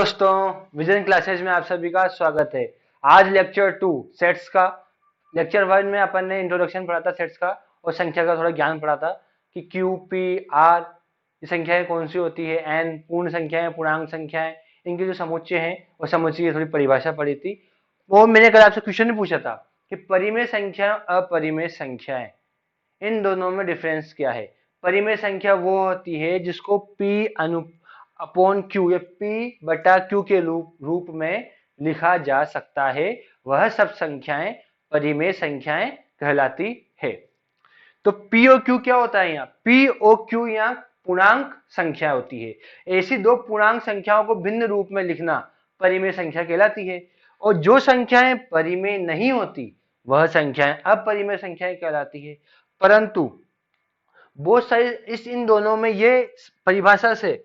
दोस्तों, vision classes में आप सभी का स्वागत है। आज लेक्चर 2 सेट्स का। लेक्चर 1 में अपन ने इंट्रोडक्शन पढ़ा था सेट्स का और संख्या का थोड़ा ज्ञान पढ़ा था कि क्यू पी आर ये संख्याएं कौन सी होती है, एन पूर्ण संख्याएं, पूर्णांक संख्याएं, इनके जो समुच्चय हैं और समुच्चय की थोड़ी परिभाषा पढ़ी थी। वो मैंने कल आपसे क्वेश्चन भी पूछा था कि परिमेय संख्या अपरिमेय संख्याएं, इन दोनों में डिफरेंस क्या है। परिमेय संख्या वो होती है जिसको P अनु अपॉन क्यू या P बटा क्यू के रूप में लिखा जा सकता है, वह सब संख्याएं परिमेय संख्याएं कहलाती है। तो P और Q क्या होता है यहाँ? P और Q यहाँ पूर्णांक संख्या होती है। ऐसी दो पूर्णांक संख्याओं को भिन्न रूप में लिखना परिमेय संख्या कहलाती है। और जो संख्याएं परिमेय नहीं होती वह संख्याएं अपरिमेय संख्याएं कहलाती है। परंतु बहुत सारी इस इन दोनों में ये परिभाषा से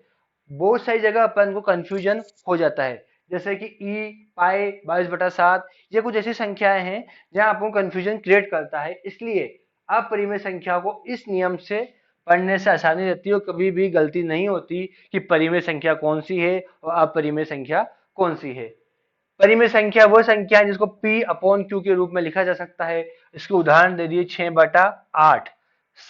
बहुत सारी जगह अपन को कंफ्यूजन हो जाता है। जैसे कि ई पाई 22/7 ये कुछ ऐसी संख्याएं हैं जहां आपको कंफ्यूजन क्रिएट करता है। इसलिए अपरिमेय संख्या को इस नियम से पढ़ने से आसानी रहती है और कभी भी गलती नहीं होती कि परिमेय संख्या कौन सी है और अपरिमेय संख्या कौन सी है। परिमेय संख्या वो संख्या है जिसको P अपॉन Q के रूप में लिखा जा सकता है। इसके उदाहरण दे दिए 6/8,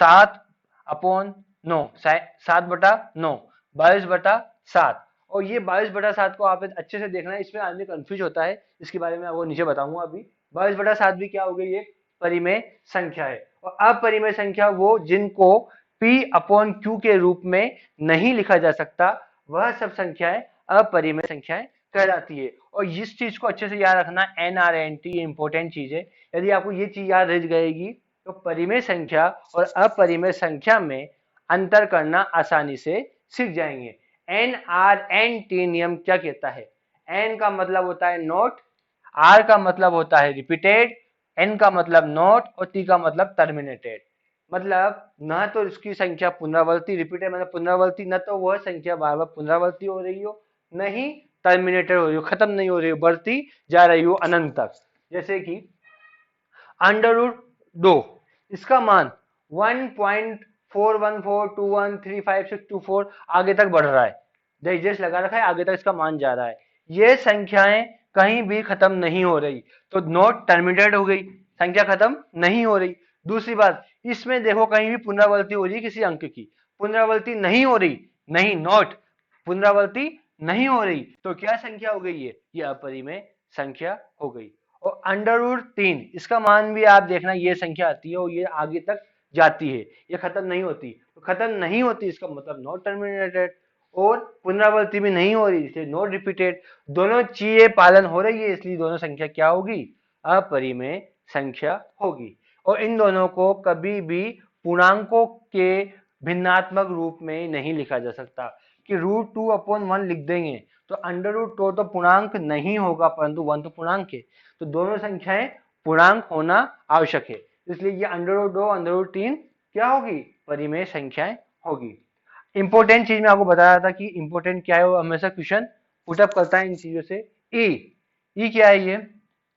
7/9, 7/9, 22/7। और ये 22/7 को आप अच्छे से देखना है, इसमें आदमी कंफ्यूज होता है, इसके बारे में आपको नीचे बताऊंगा। अभी 22/7 भी क्या हो गई, ये परिमेय संख्या है। और अपरिमेय संख्या वो जिनको P अपॉन Q के रूप में नहीं लिखा जा सकता, वह सब संख्याएं अपरिमेय संख्याएं कहलाती है। और इस चीज को अच्छे से याद रखना, NRNT इंपॉर्टेंट चीज है। यदि आपको ये चीज याद रह गएगी तो परिमेय संख्या और अपरिमेय संख्या में अंतर करना आसानी से सीख जाएंगे। NRNT नियम क्या कहता है? N का मतलब होता है नोट, R का मतलब होता है रिपीटेड, N का मतलब नोट और T का मतलब टर्मिनेटेड। मतलब ना तो इसकी संख्या पुनरावर्ती रिपीटेड मतलब पुनरावर्ती, न तो वह संख्या बार बार पुनरावर्ती हो रही हो, नहीं टर्मिनेटेड हो रही हो, खत्म नहीं हो रही हो, बढ़ती जा रही हो अनंत तक। जैसे कि अंडर रूट 2, इसका मान 1.414213564 आगे तक बढ़ रहा है, जैसे लगा रखा है आगे तक इसका मान जा रहा है। ये संख्याएं कहीं भी खत्म नहीं हो रही, तो नोट टर्मिनेटेड हो गई, संख्या खत्म नहीं हो रही। दूसरी बात, इसमें देखो कहीं भी पुनरावृत्ति हो रही है, किसी अंक की पुनरावृत्ति नहीं हो रही, नहीं नोट पुनरावृत्ति नहीं हो रही, तो क्या संख्या हो गई है? ये अपरिमेय संख्या हो गई। और अंडर रूट 3, इसका मान भी आप देखना, ये संख्या आती है और ये आगे तक जाती है, ये खत्म नहीं होती। तो खत्म नहीं होती इसका मतलब नॉट टर्मिनेटेड, और पुनरावृत्ति भी नहीं हो रही इसलिए नॉट रिपीटेड। दोनों चीजें पालन हो रही है, इसलिए दोनों संख्या क्या होगी? अपरिमेय संख्या होगी। और इन दोनों को कभी भी पूर्णांकों के भिन्नात्मक रूप में नहीं लिखा जा सकता कि √2/1 लिख देंगे तो अंडर रूट 2 तो पूर्णांक नहीं होगा, परंतु 1 तो पूर्णांक है, तो दोनों संख्याएं पूर्णांक होना आवश्यक है। इसलिए ये अंडर रूट 2 अंडर रूट 3 क्या होगी? परिमेय संख्याएं होगी। इंपॉर्टेंट चीज मैं आपको बता रहा था कि इंपॉर्टेंट क्या है, वो हमेशा क्वेश्चन पुटअप करता है इन चीजों से। ई क्या है? ये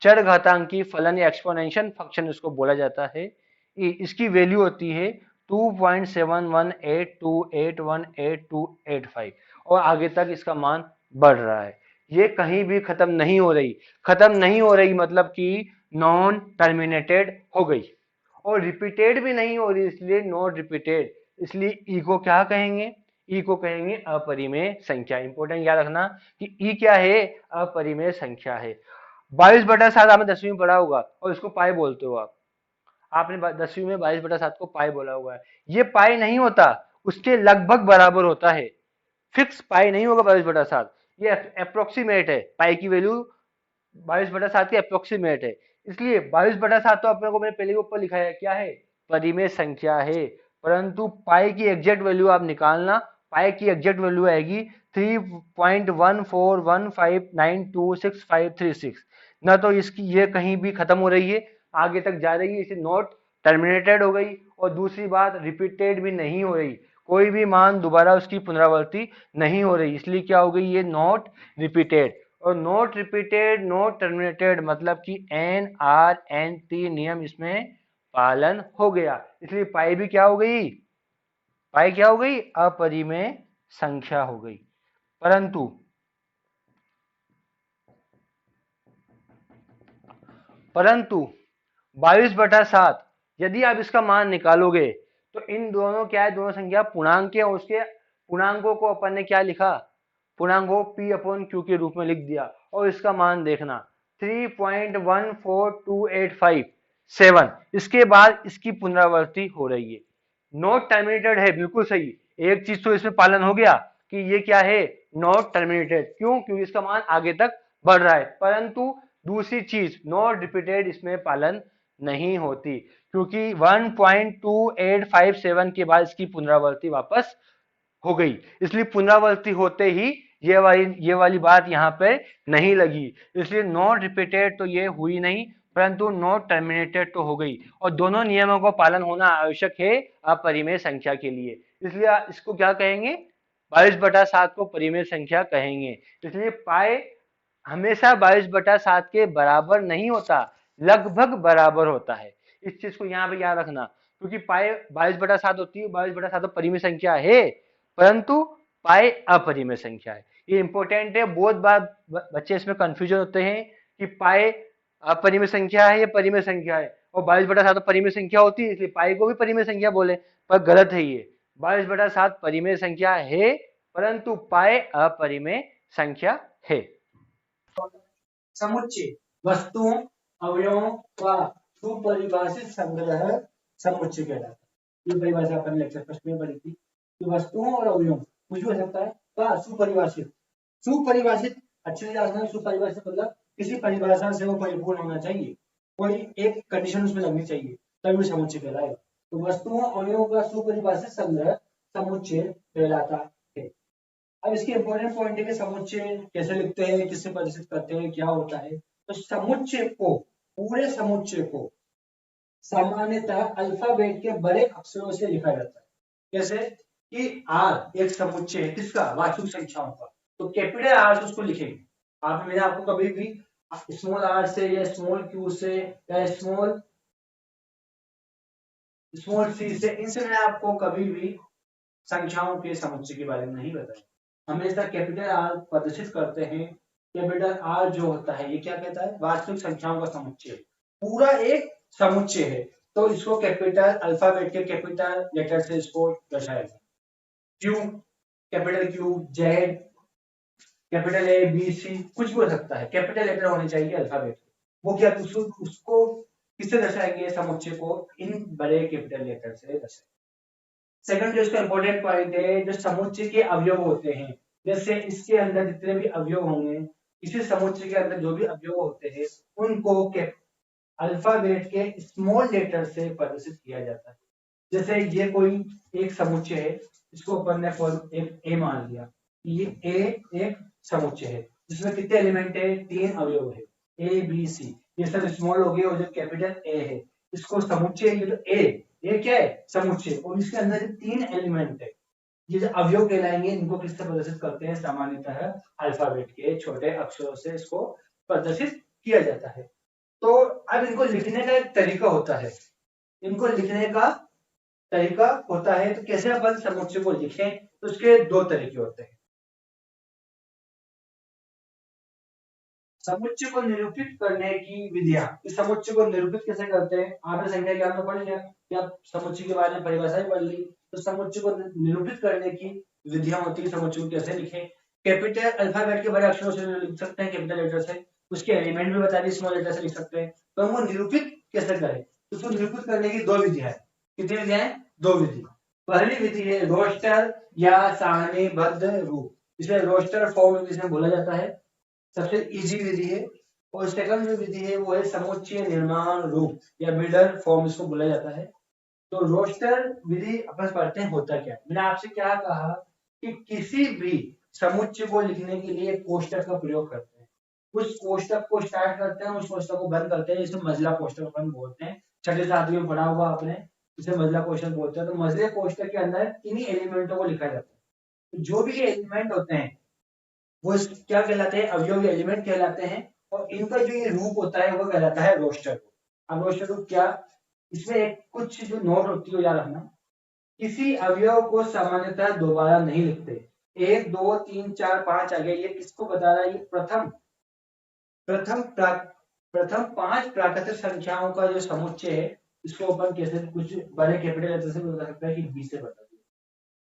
चर घातांकी फलन या एक्सपोनेंशियल फंक्शन इसको बोला जाता है। इसकी वैल्यू होती है 2.7182818285 और आगे तक इसका मान बढ़ रहा है। ये कहीं भी खत्म नहीं हो रही, खत्म नहीं हो रही मतलब कि नॉन टर्मिनेटेड हो गई, और रिपीटेड भी नहीं हो रही इसलिए नॉट रिपीटेड, इसलिए ई को क्या कहेंगे? ई को कहेंगे अपरिमेय संख्या। इंपॉर्टेंट याद रखना कि ई क्या है? अपरिमेय संख्या है। 22/7 आपने 10वीं में पढ़ा होगा और इसको पाई बोलते हो आप। आपने 10वीं में 22/7 को पाई बोला हुआ है। ये पाई नहीं होता, उसके लगभग बराबर होता है, फिक्स पाई नहीं होगा 22/7। ये अप्रोक्सीमेट है, पाई की वैल्यू 22/7 की अप्रोक्सीमेट है। इसलिए 22/7 तो अपने को मैंने पहले ऊपर लिखा है, क्या है? परिमेय संख्या है। परंतु पाई की एग्जैक्ट वैल्यू आप निकालना, पाई की एग्जैक्ट वैल्यू आएगी 3.1415926536। ना तो इसकी ये कहीं भी खत्म हो रही है, आगे तक जा रही है, इसे नॉट टर्मिनेटेड हो गई। और दूसरी बात, रिपीटेड भी नहीं हो रही, कोई भी मान दोबारा उसकी पुनरावृत्ति नहीं हो रही, इसलिए क्या हो गई? ये नॉट रिपीटेड। और नॉट रिपीटेड नॉट टर्मिनेटेड मतलब कि NRNT नियम इसमें पालन हो गया, इसलिए पाई भी क्या हो गई? पाई क्या हो गई? अपरिमेय संख्या हो गई। परंतु परंतु 22/7 यदि आप इसका मान निकालोगे तो इन दोनों क्या है, दोनों संख्या पूर्णांक है, और उसके पूर्णांकों को अपन ने क्या लिखा, पूर्णांकों P/Q के रूप में लिख दिया, और इसका मान देखना 3.14285 इसके बाद इसकी पुनरावृत्ति हो रही है। नॉट टर्मिनेटेड है, बिल्कुल सही। एक चीज तो इसमें पालन हो गया कि ये क्या है, नॉट टर्मिनेटेड। क्यों? क्योंकि इसका मान आगे तक बढ़ रहा है। परंतु दूसरी चीज नॉट रिपीटेड इसमें पालन नहीं होती, क्योंकि 1.2857 के बाद इसकी पुनरावृत्ति वापस हो गई, इसलिए पुनरावृत्ति होते ही ये वाली बात यहाँ पे नहीं लगी, इसलिए नॉट रिपीटेड तो ये हुई नहीं, परंतु नॉट टर्मिनेटेड तो हो गई। और दोनों नियमों का पालन होना आवश्यक है अपरिमेय संख्या के लिए, इसलिए इसको क्या कहेंगे, 22/7 को परिमेय संख्या कहेंगे। इसलिए पाए हमेशा 22/7 के बराबर नहीं होता, लगभग बराबर होता है। इस चीज को यहाँ पे याद रखना, क्योंकि पाए 22/7 होती है, 22/7 तो परिमेय संख्या है, परंतु पाए अपरिमेय संख्या है। ये इंपॉर्टेंट है, बहुत बार बच्चे इसमें कंफ्यूजन होते हैं कि पाए अपरिमेय संख्या है या परिमेय संख्या है, और 22/7 तो परिमेय संख्या होती है, इसलिए पाए को भी परिमेय संख्या बोले, पर गलत है ये। 22/7 परिमेय संख्या है, परंतु पाए अपरिमेय संख्या है। समुच्चय वस्तुओं अवयवों का सुपरिभाषित संग्रह समुच्चय कहलाता है। ये परिभाषा अपन लेक्चर फर्स्ट में पढ़ी थी कि वस्तुओं और अवयवों कुछ भी हो सकता है का सुपरिभाषित, सुपरिभाषित अच्छे से जानना है। सुपरिभाषित मतलब किसी परिभाषा से वो परिपूर्ण होना चाहिए, कोई एक कंडीशन उसमें लगनी चाहिए, तभी समुच्चय कहलाएगा। तो वस्तुओं अवयवों का सुपरिभाषित संग्रह समुच्चय कहलाता है। अब इसके इंपॉर्टेंट पॉइंट है कि समुच्चय कैसे लिखते हैं, किससे प्रदर्शित करते हैं, क्या होता है। तो समुच्चय को, पूरे समुच्चय को सामान्यतः अल्फाबेट के बड़े अक्षरों से लिखा जाता है। जैसे कि आर एक समुच्चय है किसका, वास्तविक संख्याओं का, तो कैपिटल आर से उसको लिखेंगे। मैंने आपको कभी भी स्मॉल आर से या स्मॉल क्यू से या स्मॉल सी से, इनसे मैंने आपको कभी भी संख्याओं के समुच्चय के बारे में नहीं बताया। हमेशा कैपिटल आर प्रदर्शित करते हैं। कैपिटल आर जो होता है ये क्या कहता है, वास्तविक संख्याओं का समुच्चय, पूरा एक समुच्चय है, तो इसको कैपिटल अल्फाबेट के कैपिटल लेटर से इसको दर्शाया जाए। Q, capital Q, Z, capital A B C, कुछ भी हो सकता है, कैपिटल लेटर होने चाहिए अल्फाबेट। वो क्या उसको किससे दर्शाएंगे, समुच्चय को इन बड़े कैपिटल लेटर से दर्शाएंगे। सेकंड जो इसका इंपॉर्टेंट पॉइंट है, जो समुच्चय के अवयव होते हैं, जैसे इसके अंदर जितने भी अवयव होंगे, इसी समुच्चय के अंदर जो भी अवयव होते हैं उनको अल्फाबेट के स्मॉल लेटर से प्रदर्शित किया जाता है। जैसे ये कोई एक समुच्चय है, इसको अपन ने एक ए मान लिया, ये ए एक समुच्चय है जिसमें कितने एलिमेंट है, 3 अवयव है, ए बी सी, ये सब स्मॉल हो गए, और जो कैपिटल ए है इसको समुच्चय, ये तो ए क्या है, समुच्चय, और इसके अंदर 3 एलिमेंट है, ये जो अवयव कहलाएंगे, इनको किससे प्रदर्शित करते हैं, सामान्यतः अल्फाबेट के छोटे अक्षरों से इसको प्रदर्शित किया जाता है। तो अब इनको लिखने का एक तरीका होता है, इनको लिखने का तरीका होता है, तो कैसे अपन समुच्चय को लिखें, तो उसके 2 तरीके होते हैं। समुच्चय को निरूपित करने की विधियां, इस समुच्चय को निरूपित कैसे करते हैं, आपने संख्या ज्ञान में पढ़ लिया, या समुच्चय के बारे में परिभाषा ही पढ़ ली। तो समुच्चय को निरूपित करने की विधियां होती है, समुच्चय को कैसे लिखें। कैपिटल अल्फाबेट के बड़े अक्षरों से लिख सकते हैं, कैपिटल लेटर से, उसके एलिमेंट भी बता दी, स्मॉल लेटर से लिख सकते हैं। तो हम वो निरूपित कैसे करें, तो उसको निरूपित करने की 2 विधियां है। कितनी विधियां हैं, 2 विधि। पहली विधि है रोस्टर या सारणीबद्ध रूप, इसे रोस्टर फॉर्म इंग्लिश में बोला जाता है, सबसे इजी विधि है। और सेकंड जो विधि है वो है समुच्चय निर्माण रूप या बिल्डर फॉर्म, इसको बोला जाता है। तो रोस्टर विधि अपन पढ़ते हैं, होता क्या, मैंने आपसे क्या कहा कि किसी भी समुच्चय को लिखने के लिए कोष्टक का प्रयोग करते हैं, उस कोष्टक को स्टार्ट करते हैं, उस कोष्टक को बंद करते हैं, इसे मजला कोष्टक अपन बोलते हैं। 6ठी 7वीं में पढ़ा हुआ आपने, इसे मजला कोष्टक बोलते हैं। तो मजले कोष्टक के अंदर इन्हीं एलिमेंटों को लिखा जाता है। जो भी एलिमेंट होते हैं वो क्या कहलाते हैं, अवयवी एलिमेंट कहलाते हैं, और इनका जो ये रूप होता है वो कहलाता है रोस्टर। अब रोस्टर रूप क्या, इसमें एक कुछ जो नोट होती है याद रखना, किसी अवयव को सामान्यतः दोबारा नहीं लिखते। 1 2 3 4 5 आ गया, ये किसको बता रहा है, ये प्रथम प्रथम 5 प्राकृतिक संख्याओं का जो समुच्चय है इसको अपन कैसे कुछ बड़े कैपिटल लेटर से भी बता सकते हैं कि बी से बता दिया।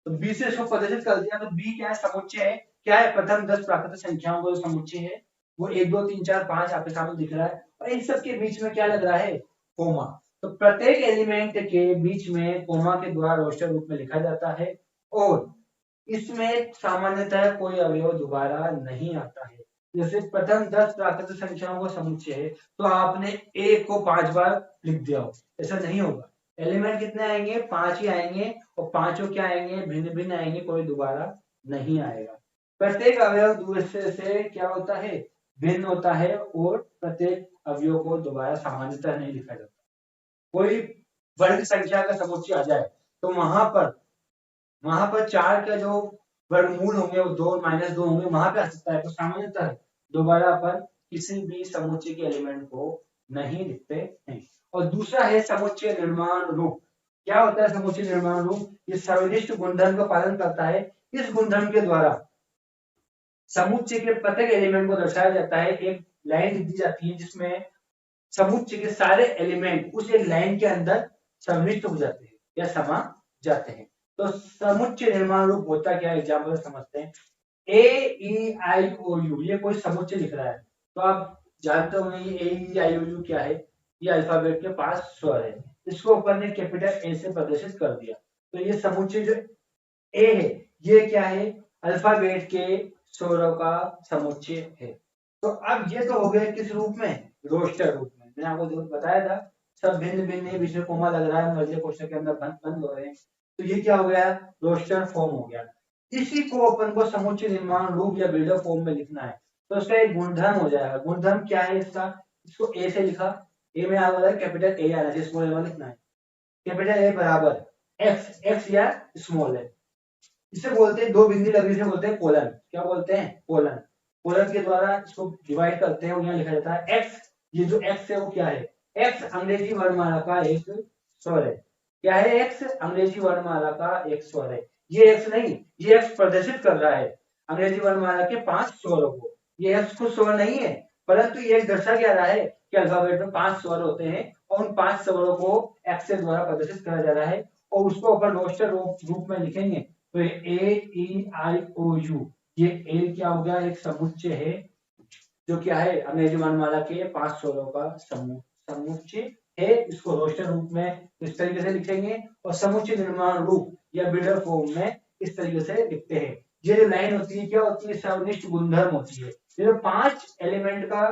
तो बी से इसको प्रदर्शित कर दिया, तो बी क्या है, समुच्चय है। क्या है, प्रथम 10 प्राकृतिक संख्याओं का जो समुच्चय है वो 1 2 3 4 5 आपके सामने दिख रहा है, और इन सब के बीच में क्या लग रहा है, कोमा। तो प्रत्येक एलिमेंट के बीच में कोमा के द्वारा रोस्टर रूप में लिखा जाता है, और इसमें सामान्यतः कोई अवयव दोबारा नहीं आता है। जैसे प्रथम 10 प्राकृतिक संख्याओं का समुच्चय है तो आपने एक को 5 बार लिख दिया हो, ऐसा नहीं होगा। एलिमेंट कितने आएंगे, 5 ही आएंगे, और पांचों क्या आएंगे, भिन्न भिन्न आएंगे, कोई दोबारा नहीं आएगा। प्रत्येक अवयव दूसरे से क्या होता है, भिन्न होता है, और प्रत्येक अवयव को दोबारा सामान्यतः नहीं लिखा जाता। कोई वर्ग संख्या का समुच्चय आ जाए तो वहां पर 4 का जो वर्गमूल होंगे वो 2 -2 होंगे, वहां पे आ सकता है। तो सामान्यतः दोबारा अपन किसी भी समुच्चय के एलिमेंट को नहीं लिखते हैं। और दूसरा है समुच्चय निर्माण रूप। क्या होता है समुच्चय निर्माण रूप, ये सर्वनिष्ठ गुणधर्म का पालन करता है। इस गुणधर्म के द्वारा समुच्चय के प्रत्येक एलिमेंट को दर्शाया जाता है। एक लाइन दी जाती है जिसमें समुच्चय के सारे एलिमेंट उस एक लाइन के अंदर सम्मिलित हो जाते हैं या समा जाते हैं। तो समुच्चय निर्माण रूप होता क्या है, एग्जाम्पल समझते हैं। AEIOU ये कोई समुच्चय लिख रहा है, तो आप जानते होंगे ये AEIOU क्या है, ये अल्फाबेट के 5 स्वर है। इसको अपन ने कैपिटल ए से प्रदर्शित कर दिया। तो ये समुच्चय जो ए है ये क्या है, अल्फाबेट के स्वरों का समुच्चय है। तो अब ये तो हो गया किस रूप में, रोस्टर रूप में। मैंने आपको बताया था सब भिन्न भिन्न है, बीच में कोमा लग रहा है, मर्जे क्वेश्चन के अंदर बंद बंद हो रहे हैं। तो ये क्या हो गया, रोस्टर फॉर्म हो गया। इसी को अपन को समुच्चय निर्माण रूप या बिल्डर फॉर्म में लिखना है, तो इसका एक गुणधर्म हो जाएगा। गुणधर्म क्या है इसका, इसको ए से लिखा, ए में आ रहा है कैपिटल ए आना चाहिए, स्मॉल ए लिखना है। कैपिटल ए बराबर एक्स, एक्स या स्मॉल है, इसे बोलते हैं, दो बिंदी लगी से बोलते हैं कोलन। क्या बोलते हैं, कोलन। कोलन के द्वारा इसको डिवाइड करते हैं और यहाँ लिखा जाता है एक्स। ये जो एक्स है वो क्या है, एक्स अंग्रेजी वर्णमाला का एक स्वर है। क्या है, एक्स अंग्रेजी वर्णमाला का एक स्वर है। ये एक्स नहीं, ये एक्स प्रदर्शित कर रहा है अंग्रेजी वर्णमाला के 5 स्वरों को। ये एक्स को स्वर नहीं है, परंतु ये दर्शा क्या रहा है कि अल्फाबेट में 5 स्वर होते हैं और उन 5 स्वरों को एक्स के द्वारा प्रदर्शित करा जा रहा है, और उसको अपन रोस्टर रूप में लिखेंगे। तो AEIOU ये ए क्या हो गया, एक समुच्चय है जो क्या है, अंग्रेजी वर्णमाला के 5 स्वरों का समुच्चय है। इसको रोस्टर रूप में इस तरीके से लिखेंगे, और समुच्चय निर्माण रूप या बिल्डर फॉर्म में इस तरीके से लिखते हैं। ये जो लाइन होती है क्या होती है, सर्वनिष्ठ गुणधर्म होती है। ये जो 5 एलिमेंट का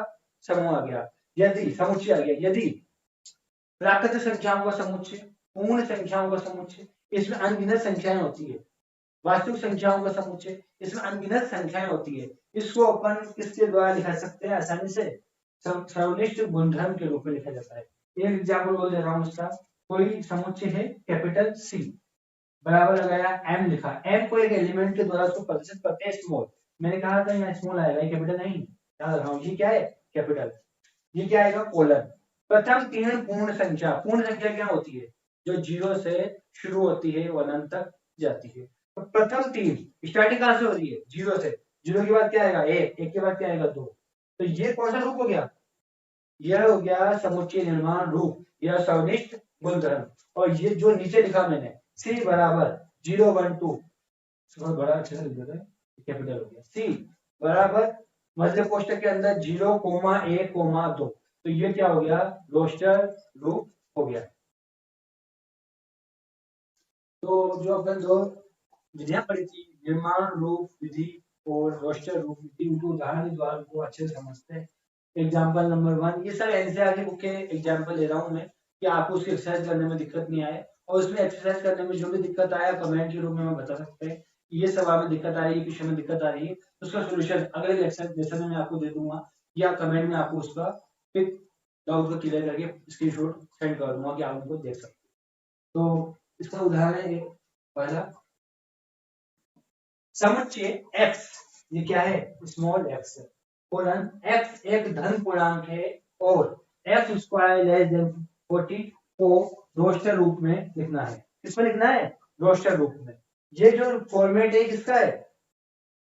समूह आ गया, यदि समुच्चय आ गया, यदि प्राकृतिक संख्याओं का समुच्चय, पूर्ण संख्याओं का समुच्चय, इसमें अनगिनत संख्याएं होती है। वास्तविक संख्याओं का समुच्चय, इसमें अनगिनत संख्याएं होती है। इसको अपन किसके द्वारा लिखा सकते हैं आसानी से, सर्वनिष्ठ गुणधर्म के रूप में लिखा जाता है। एक एग्जाम्पल बोल दे रहा हूँ इसका। कोई समुच्चय है कैपिटल सी, बराबर लगाया एम लिखा, एम को एक एलिमेंट के द्वारा उसको प्रदर्शित करते हैं स्मॉल। मैंने कहा था यहाँ स्मॉल आएगा, ये कैपिटल नहीं, याद रखा। ये क्या है, कैपिटल। ये क्या आएगा, कोलन। प्रथम 3 पूर्ण संख्या, पूर्ण संख्या क्या होती है, जो 0 से शुरू होती है और अनंत तक जाती है। तो प्रथम 3 स्टार्टिंग कहां से हो रही है, 0 से। 0 के बाद क्या आएगा, 1, 1 के बाद क्या आएगा, 2। तो ये कौन सा रूप हो गया, यह हो गया समुच्चय निर्माण रूप या सर्वनिष्ठ गुणधर्म। और ये जो नीचे लिखा मैंने, सी बराबर 0 1 2, बड़ा अच्छे से लिख देते हैं, कैपिटल हो गया। सी बराबर मध्य कोष्ठक के अंदर 0, 1, 2। तो ये क्या हो गया, रोस्टर रूप हो गया। तो जो अपन दो विधियां पढ़ी थी, निर्माण रूप विधि और रोस्टर रूप विधि, उनको उदाहरण द्वारा को अच्छे से समझते हैं। एग्जाम्पल नंबर 1, ये सब एनसीईआरटी बुक के एग्जाम्पल ले रहा हूँ मैं, कि आपको उसकी एक्सरसाइज करने में दिक्कत नहीं आए। और उसमें एक्सरसाइज करने में जो भी दिक्कत आया कमेंट के रूप में बता सकते हैं, ये सवाल में दिक्कत आ रही है, क्वेश्चन में दिक्कत आ रही है, तो उसका सोल्यूशन अगले लेक्चर में मैं आपको दे दूंगा, या कमेंट में आपको उसका फिर डाउट को क्लियर करके स्क्रीनशॉट सेंड कर दूंगा कि आप उनको देख सकते हैं। तो इसका उदाहरण है पहला, समुच्चय x, ये क्या है, स्मॉल x, कोलन x एक धन पूर्णांक है और x स्क्वायर लेस देन 40 को रोस्टर रूप में लिखना है। किसमें लिखना है, रोस्टर रूप में। ये जो फॉर्मेट है किसका है,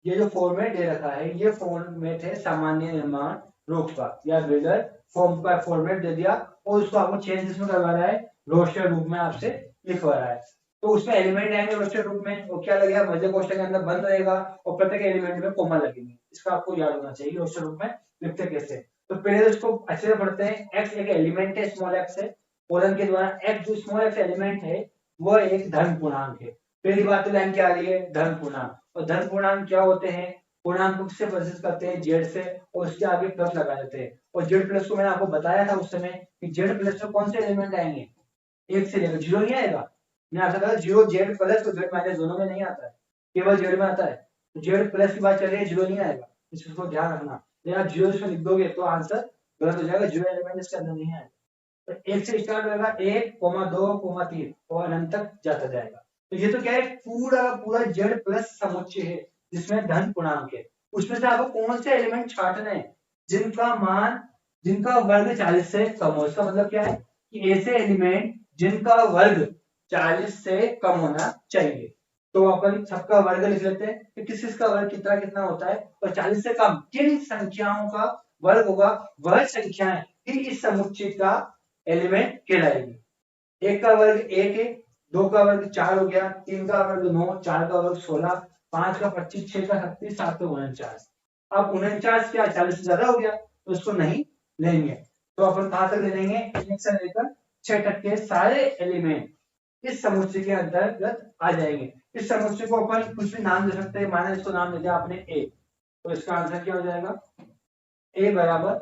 ये जो फॉर्मेट दे रखा है ये फॉर्मेट है सामान्य निर्माण रूप का या बिल्डर फॉर्म का फॉर्मेट दे दिया और उसको आपको चेंज इसमें करवा रहा है, रोस्टर रूप में आपसे लिखवा रहा है। तो उसमें एलिमेंट आएंगे रोस्टर रूप में और क्या लगेगा, मध्य कोष्ठक के अंदर बंद रहेगा और प्रत्येक एलिमेंट में कोमा लगेंगे। इसका आपको याद होना चाहिए रोस्टर रूप में लिखते कैसे। तो पहले तो इसको अच्छे से पढ़ते हैं। एक्स एक एलिमेंट है, स्मॉल एक्स है, कोलन के द्वारा एक्स जो स्मॉल एक्स एलिमेंट है वो एक धन पूर्णांक है। पहली बात तो लाइन क्या आ रही है, धन पूर्णांक। और धन पूर्णांक क्या होते हैं, पूर्णांक से प्रदर्शित करते हैं जेड से और उसके आगे प्लस लगा देते हैं। और जेड प्लस को मैंने आपको बताया था उस समय कि जेड प्लस में कौन से एलिमेंट आएंगे, एक से लेकर जीरो नहीं आएगा। मैंने आपसे कहा जीरो जेड प्लस तो जेड माइनस दोनों में नहीं आता है, केवल जेड में आता है। तो जेड प्लस की बात चल रही है, जीरो नहीं आएगा, इसको ध्यान रखना। यदि आप जीरो इसमें लिख दोगे तो आंसर गलत हो जाएगा, जीरो एलिमेंट इसके अंदर नहीं आएगा। तो एक से स्टार्ट होगा, 1, 2, 3 और अनंत तक जाता जाएगा। तो ये तो क्या है, पूरा पूरा जेड प्लस समुच्चय है जिसमें धन पूर्णांक है। उसमें से आपको कौन से एलिमेंट छांटने हैं जिनका मान, जिनका वर्ग 40 से कम हो। इसका मतलब क्या है कि ऐसे एलिमेंट जिनका वर्ग 40 से कम होना चाहिए। तो अपन सबका वर्ग लिख लेते हैं कि किस किसका वर्ग कितना कितना होता है, और 40 से कम किन संख्याओं का वर्ग होगा, वह संख्याएं ही इस समुच्चय का एलिमेंट कहलाएगी। एक का वर्ग 1 है, 2 का वर्ग 4 हो गया, 3 का वर्ग 9, 4 का वर्ग 16, 5 का 25, 6 का 36, 7 का 49। अब 49 क्या 40 से ज्यादा हो गया तो उसको नहीं लेंगे। तो अपन कहां तक ले लेंगे, 1 से लेकर 6 तक के सारे एलिमेंट इस समुच्चय के अंतर्गत आ जाएंगे। इस समुच्चय को अपन कुछ भी नाम दे सकते हैं, माना इसको नाम दे दिया आपने ए, तो इसका आंसर क्या हो जाएगा, ए बराबर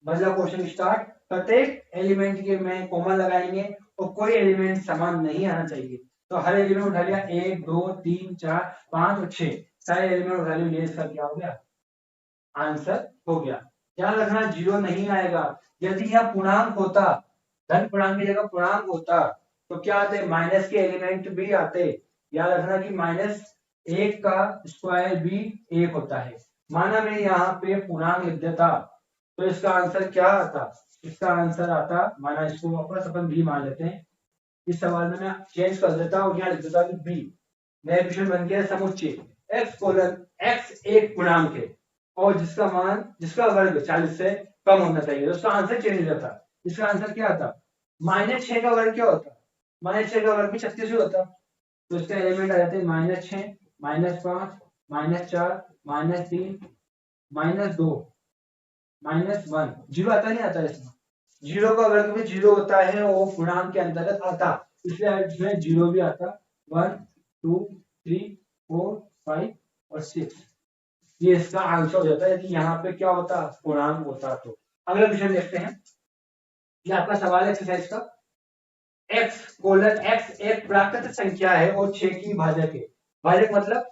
भजा क्वेश्चन स्टार्ट, प्रत्येक एलिमेंट के में कॉमा लगाएंगे और कोई एलिमेंट समान नहीं आना चाहिए। तो हर एलिमेंट उठा लिया, 1, 2, 3, 4, 5 और 6 सारे एलिमेंट उठा लिए, इसका क्या हो गया, आंसर हो गया। ध्यान रखना जीरो नहीं आएगा। यदि यह पूर्णांक होता, धन पूर्णांक की जगह पूर्णांक होता तो क्या आते, माइनस के एलिमेंट भी आते। याद रखना कि -1 का स्क्वायर भी 1 होता है। माना मैं यहाँ पे पूर्णांक लिख देता तो इसका आंसर क्या आता, इसका आंसर आता, माना इसको वापस अपन बी मान लेते हैं। इस सवाल में मैं चेंज कर देता हूँ, यहाँ लिख देता हूँ बी। नया क्वेश्चन बन गया समुच्चय x कोलन x एक पूर्णांक है और जिसका मान, जिसका वर्ग 40 से कम होना चाहिए, तो उसका आंसर चेंज हो जाता। इसका आंसर क्या आता, -6 का वर्ग क्या होता, -6 का वर्ग भी 36 ही होता। तो इसका एलिमेंट आ जाते हैं -6, -5, -4, -3, -2, -1। जीरो आता नहीं आता इसमें, जीरो का वर्ग भी जीरो होता है और वो पूर्णांक के अंतर्गत आता, इसलिए इसमें जीरो भी आता। 1, 2, 3, 4, 5 और 6, ये इसका आंसर हो जाता है यदि यहाँ पे क्या होता, पूर्णांक होता तो। अगला क्वेश्चन देखते हैं, ये आपका सवाल है एक्सरसाइज का। x कोलन x एक प्राकृत संख्या है और 6 की भाजक है। भाजक मतलब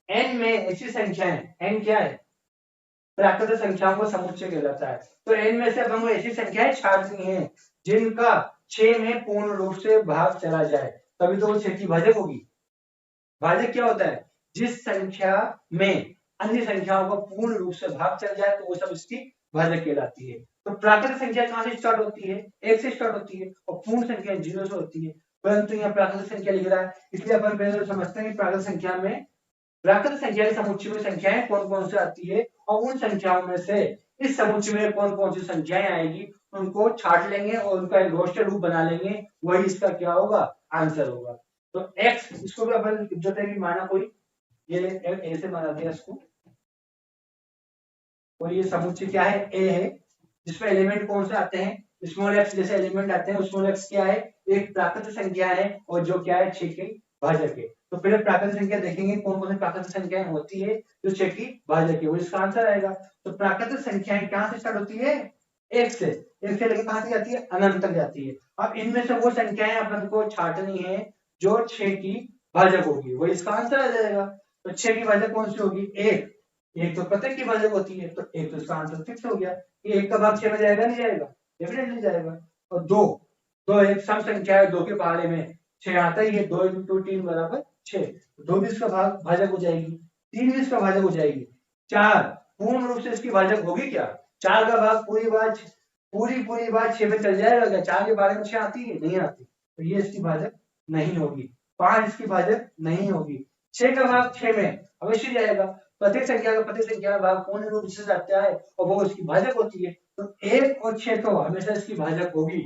n में ऐसी संख्या है, n क्या है, प्राकृत संख्याओं को समुच्चय कहलाता है। तो n में से हमको ऐसी संख्याएं छांटनी है जिनका 6 में पूर्ण रूप से भाग चला जाए, तभी तो वो 6 की भाजक होगी। भाजक क्या होता है, जिस संख्या में अन्य संख्याओं का पूर्ण रूप से भाग चल जाए तो वो सब इसकी भाजक कहलाती है। तो प्राकृत संख्या कहां से स्टार्ट होती है, 1 से स्टार्ट होती है और पूर्ण संख्या 0 से होती है। परंतु यहाँ प्राकृत संख्या लिख रहा है, इसलिए अपन पहले तो समझते हैं कि प्राकृत संख्या में, प्राकृत संख्या के समुच्चय में संख्याएं कौन कौन सी आती है और उन संख्याओं में से इस समुच्चय में कौन कौन सी संख्याएं आएगी उनको छाट लेंगे और उनका एक रोस्टर रूप बना लेंगे, वही इसका क्या होगा, आंसर होगा। तो x, इसको भी अपन जो है कि माना कोई, ये ऐसे माना दिया इसको, और ये समुच्चय क्या है, a है, जिसमें एलिमेंट कौन से आते हैं, स्मॉल x जैसे एलिमेंट आते हैं। स्मॉल x क्या है, एक प्राकृत संख्या है और जो क्या है 6 के भाजक है। तो पहले प्राकृत संख्या देखेंगे कौन कौन सी प्राकृत संख्याएं होती है जो 6 की भाजक है, वो इसका आंसर आएगा। तो प्राकृत संख्याएं कहां से स्टार्ट होती है, 1 से, 1 से लेकर कहां तक जाती है, अनंत तक जाती है। अब इनमें से वो संख्याएं अपन को छांटनी है जो 6 की भाजक होगी, वो इसका आंसर आ जाएगा। तो 6 की भाजक कौन सी होगी, 1, एक तो प्रत्येक की भाजक होती है, तो एक तो इसका आंसर फिक्स हो गया कि 1 का भाग 6 में जाएगा नहीं जाएगा, डेफिनेटली जाएगा। और 2, 2 एक सम संख्या है, 2 के पहाड़े में 6 आता ही है, 2 × 3 = 6, 2 भी इसका भाजक हो जाएगी, 3 भी इसका भाजक हो जाएगी। 4 पूर्ण रूप से इसकी भाजक होगी क्या, 4 का भाग पूरी बात 6 में चल जाएगा क्या, 4 के बारे में 6 आती है, नहीं आती, तो ये इसकी भाजक नहीं होगी। 5 इसकी भाजक नहीं होगी। 6 का भाग 6 में अवश्य जाएगा, प्रत्येक संख्या का प्रत्येक संख्या का भाग पूर्ण रूप से जाता है और वो उसकी भाजक होती है। तो 1 और 6 तो हमेशा इसकी भाजक होगी,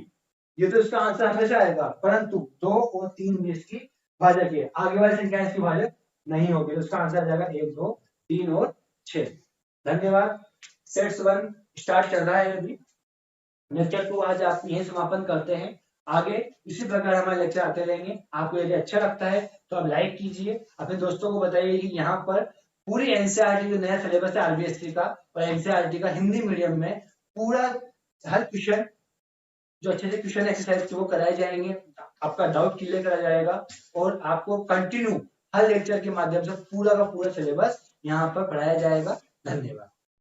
ये तो इसका आंसर हमेशा आएगा, परंतु 2 और 3 भी इसकी भाजक है, आगे वाली संख्या इसकी भाजक नहीं होगी, तो इसका आंसर आ जाएगा 1, 2, 3 और 6। धन्यवाद। सेट्स 1 स्टार्ट चल रहा है अभी। लेक्चर 2 आज आप यही समापन करते हैं। आगे इसी प्रकार हमारे लेक्चर आते रहेंगे। आपको यदि अच्छा लगता है तो आप लाइक कीजिए, अपने दोस्तों को बताइए कि यहाँ पर पूरी एनसीईआरटी जो नया सिलेबस है आरबीएससी का और एनसीईआरटी का हिंदी मीडियम में पूरा हर क्वेश्चन जो अच्छे से क्वेश्चन एक्सरसाइज वो कराए जाएंगे, आपका डाउट क्लियर करा जाएगा और आपको कंटिन्यू हर लेक्चर के माध्यम से पूरा का पूरा सिलेबस यहाँ पर पढ़ाया जाएगा। धन्यवाद।